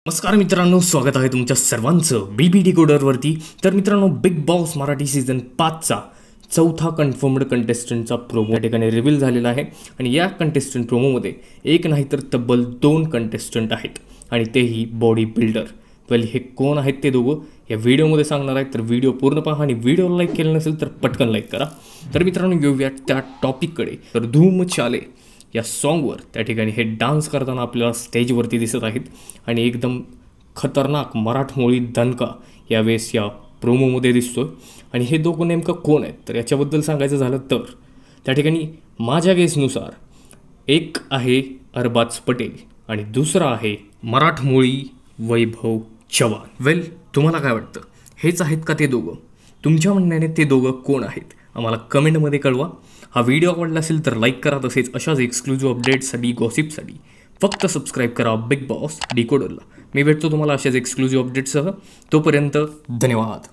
नमस्कार मित्रांनो, स्वागत आहे तुमच्या सर्वांचं बीबी डिकोडरवरती। तर मित्रांनो, बिग बॉस मराठी सीझन 5चा चौथा कन्फर्म्ड कंटेस्टंटचा प्रोमो या ठिकाणी रिव्हील झालेला आहे आणि या कंटेस्टंट प्रोमोमध्ये एक नाही तर तब्बल 2 कंटेस्टंट आहेत आणि तेही बॉडी बिल्डर। वेल, हे कोण आहेत ते दोघं या व्हिडिओमध्ये सांगणार आहेत, तर व्हिडिओ पूर्ण पहा आणि व्हिडिओला लाईक केलं नसेल तर पटकन लाईक करा। तर मित्रांनो, येऊया त्या टॉपिककडे। तर धूम चाले या सॉन्गवर त्या ठिकाणी हे डान्स करताना आपल्याला स्टेजवरती दिसत आहेत आणि एकदम खतरनाक मराठमोळी दणका यावेळेस या प्रोमोमध्ये दिसतोय। आणि हे दोघं नेमकं कोण आहेत तर याच्याबद्दल सांगायचं झालं तर त्या ठिकाणी माझ्या गेसनुसार एक आहे अरबाज पटेल आणि दुसरा आहे मराठमोळी वैभव चव्हाण। वेल, तुम्हाला काय वाटतं, हेच आहेत का ते दोघं? तुमच्या म्हणण्याने ते दोघं कोण आहेत आम्हाला कमेंटमध्ये कळवा। हा व्हिडिओ आवडला असेल तर लाईक करा, तसेच अशाच एक्सक्लुझिव्ह अपडेट्ससाठी गॉसिपसाठी फक्त सबस्क्राईब करा बिग बॉस डिकोडरला। मी भेटतो तुम्हाला अशाच एक्सक्लुझिव्ह अपडेट्ससह। तोपर्यंत धन्यवाद।